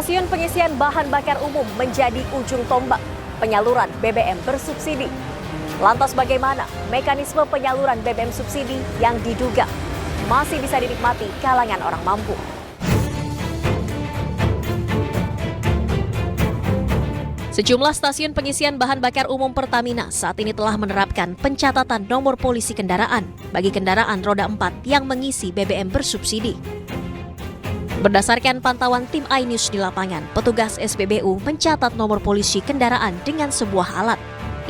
Stasiun pengisian bahan bakar umum menjadi ujung tombak penyaluran BBM bersubsidi. Lantas bagaimana mekanisme penyaluran BBM subsidi yang diduga masih bisa dinikmati kalangan orang mampu? Sejumlah stasiun pengisian bahan bakar umum Pertamina saat ini telah menerapkan pencatatan nomor polisi kendaraan bagi kendaraan roda 4 yang mengisi BBM bersubsidi. Berdasarkan pantauan tim iNews di lapangan, petugas SPBU mencatat nomor polisi kendaraan dengan sebuah alat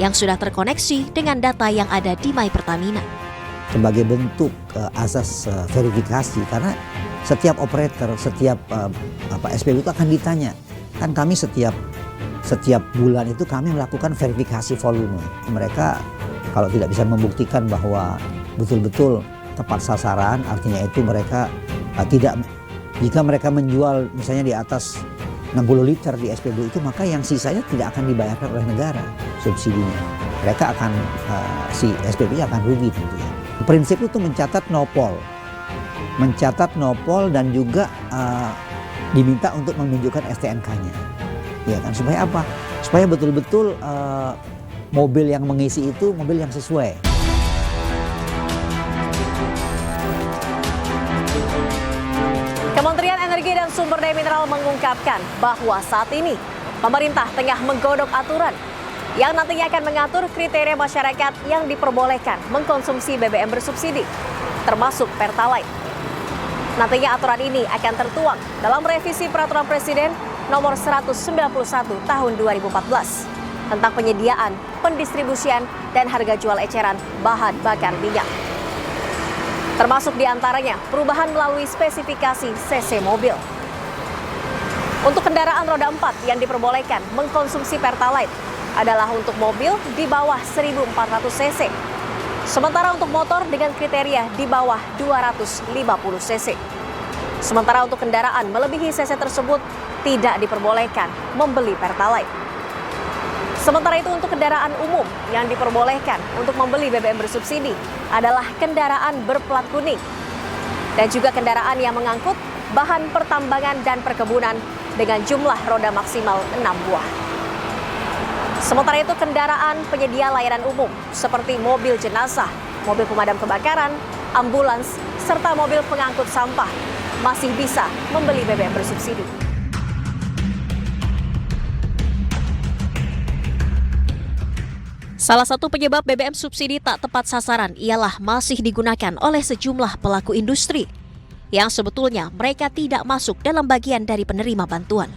yang sudah terkoneksi dengan data yang ada di My Pertamina. Sebagai bentuk asas verifikasi, karena setiap operator, setiap SPBU itu akan ditanya. Kan kami setiap bulan itu kami melakukan verifikasi volume. Mereka kalau tidak bisa membuktikan bahwa betul-betul tepat sasaran, artinya itu mereka jika mereka menjual misalnya di atas 60 liter di SPBU itu, maka yang sisanya tidak akan dibayarkan oleh negara subsidinya. Mereka akan, si SPBU akan rugi tentunya. Prinsip itu mencatat nopol dan juga diminta untuk menunjukkan STNK-nya. Ya kan, supaya apa? Supaya betul-betul mobil yang mengisi itu mobil yang sesuai. Kementerian Energi dan Sumber Daya Mineral mengungkapkan bahwa saat ini pemerintah tengah menggodok aturan yang nantinya akan mengatur kriteria masyarakat yang diperbolehkan mengkonsumsi BBM bersubsidi, termasuk Pertalite. Nantinya aturan ini akan tertuang dalam revisi Peraturan Presiden Nomor 191 Tahun 2014 tentang penyediaan, pendistribusian, dan harga jual eceran bahan bakar minyak. Termasuk diantaranya perubahan melalui spesifikasi CC mobil. Untuk kendaraan roda 4 yang diperbolehkan mengkonsumsi Pertalite adalah untuk mobil di bawah 1.400 cc. Sementara untuk motor dengan kriteria di bawah 250 cc. Sementara untuk kendaraan melebihi cc tersebut tidak diperbolehkan membeli Pertalite. Sementara itu untuk kendaraan umum yang diperbolehkan untuk membeli BBM bersubsidi adalah kendaraan berplat kuning dan juga kendaraan yang mengangkut bahan pertambangan dan perkebunan dengan jumlah roda maksimal 6 buah. Sementara itu kendaraan penyedia layanan umum seperti mobil jenazah, mobil pemadam kebakaran, ambulans, serta mobil pengangkut sampah masih bisa membeli BBM bersubsidi. Salah satu penyebab BBM subsidi tak tepat sasaran ialah masih digunakan oleh sejumlah pelaku industri yang sebetulnya mereka tidak masuk dalam bagian dari penerima bantuan.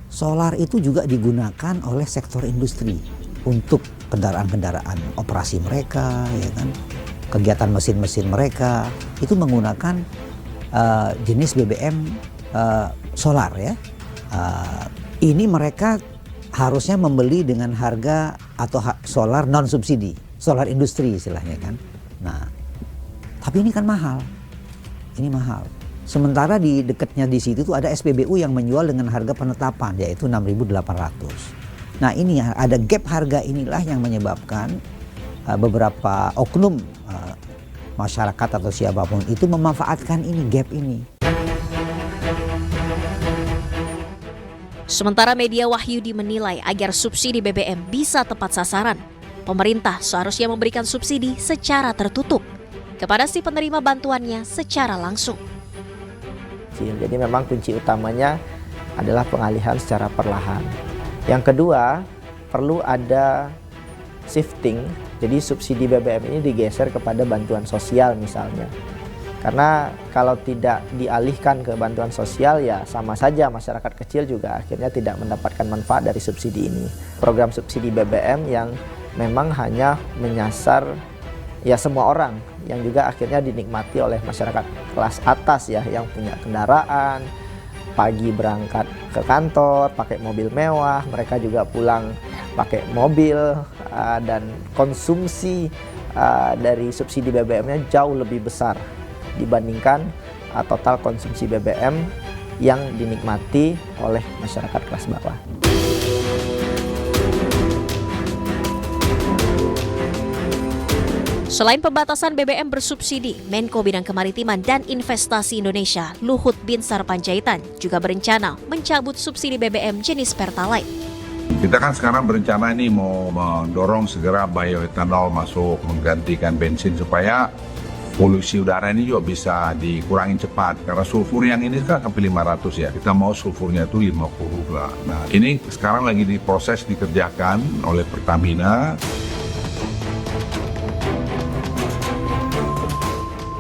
Solar itu juga digunakan oleh sektor industri untuk kendaraan-kendaraan operasi mereka, ya kan, kegiatan mesin-mesin mereka itu menggunakan jenis BBM solar ya. Ini mereka harusnya membeli dengan harga atau solar non subsidi, solar industri istilahnya kan. Nah, tapi ini kan mahal. Ini mahal. Sementara di dekatnya di situ tuh ada SPBU yang menjual dengan harga penetapan yaitu 6.800. Nah, ini ada gap harga inilah yang menyebabkan beberapa oknum masyarakat atau siapapun itu memanfaatkan ini gap ini. Sementara media Wahyudi menilai agar subsidi BBM bisa tepat sasaran, pemerintah seharusnya memberikan subsidi secara tertutup kepada si penerima bantuannya secara langsung. Jadi memang kunci utamanya adalah pengalihan secara perlahan. Yang kedua, perlu ada shifting, jadi subsidi BBM ini digeser kepada bantuan sosial misalnya. Karena kalau tidak dialihkan ke bantuan sosial ya sama saja masyarakat kecil juga akhirnya tidak mendapatkan manfaat dari subsidi ini. Program subsidi BBM yang memang hanya menyasar ya semua orang yang juga akhirnya dinikmati oleh masyarakat kelas atas ya yang punya kendaraan, pagi berangkat ke kantor pakai mobil mewah, mereka juga pulang pakai mobil dan konsumsi dari subsidi BBM-nya jauh lebih besar dibandingkan total konsumsi BBM yang dinikmati oleh masyarakat kelas bawah. Selain pembatasan BBM bersubsidi, Menko Bidang Kemaritiman dan Investasi Indonesia, Luhut Binsar Panjaitan, juga berencana mencabut subsidi BBM jenis Pertalite. Kita kan sekarang berencana ini mau mendorong segera bioetanol masuk menggantikan bensin supaya polusi udara ini juga bisa dikurangin cepat. Karena sulfur yang ini kan sampai 500 ya, kita mau sulfurnya itu 50 lah. Nah ini sekarang lagi diproses dikerjakan oleh Pertamina.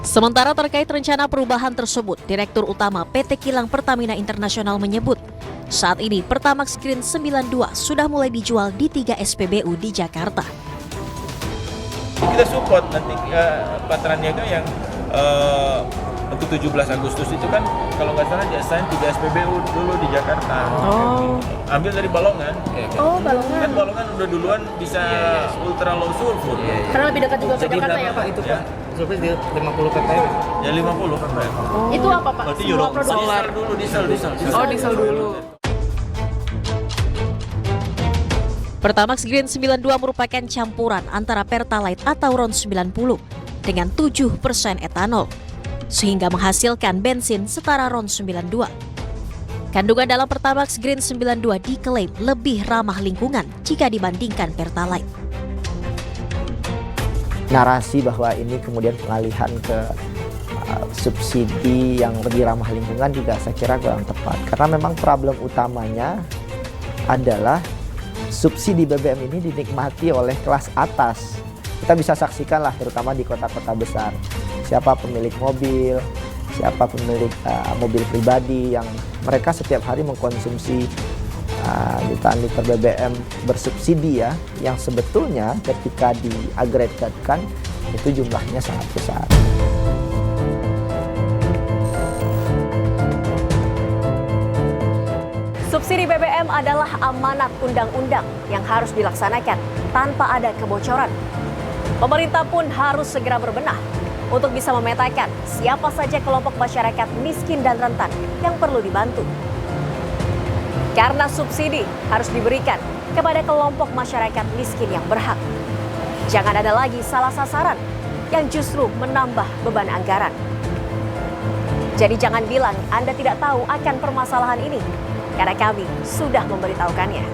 Sementara terkait rencana perubahan tersebut, Direktur Utama PT Kilang Pertamina Internasional menyebut, saat ini Pertamax Green 92 sudah mulai dijual di 3 SPBU di Jakarta. Kita support nanti Patra Niaga yang untuk 17 Agustus itu kan kalau nggak salah diassign 3 SPBU dulu di Jakarta. Oh. Ambil dari Balongan. Oh, Balongan. Kan Balongan udah duluan bisa ultra low sulfur. Karena lebih dekat juga ke Jakarta ya, Pak? Itu Pak. Sulfur di 50 ppm. Ya 50 kan, Pak. Itu apa, Pak? Berarti Semua Euro produk solar dulu, diesel. Oh, diesel dulu. Pertamax Green 92 merupakan campuran antara Pertalite atau RON 90 dengan 7% etanol, sehingga menghasilkan bensin setara RON 92. Kandungan dalam Pertamax Green 92 diklaim lebih ramah lingkungan jika dibandingkan Pertalite. Narasi bahwa ini kemudian pengalihan ke subsidi yang lebih ramah lingkungan juga saya kira kurang tepat. Karena memang problem utamanya adalah subsidi BBM ini dinikmati oleh kelas atas. Kita bisa saksikan lah terutama di kota-kota besar. Siapa pemilik mobil, siapa pemilik mobil pribadi yang mereka setiap hari mengkonsumsi jutaan liter BBM bersubsidi ya, yang sebetulnya ketika diagregatkan itu jumlahnya sangat besar. Subsidi BBM adalah amanat undang-undang yang harus dilaksanakan tanpa ada kebocoran. Pemerintah pun harus segera berbenah untuk bisa memetakan siapa saja kelompok masyarakat miskin dan rentan yang perlu dibantu. Karena subsidi harus diberikan kepada kelompok masyarakat miskin yang berhak. Jangan ada lagi salah sasaran yang justru menambah beban anggaran. Jadi jangan bilang Anda tidak tahu akan permasalahan ini, karena kami sudah memberitahukannya.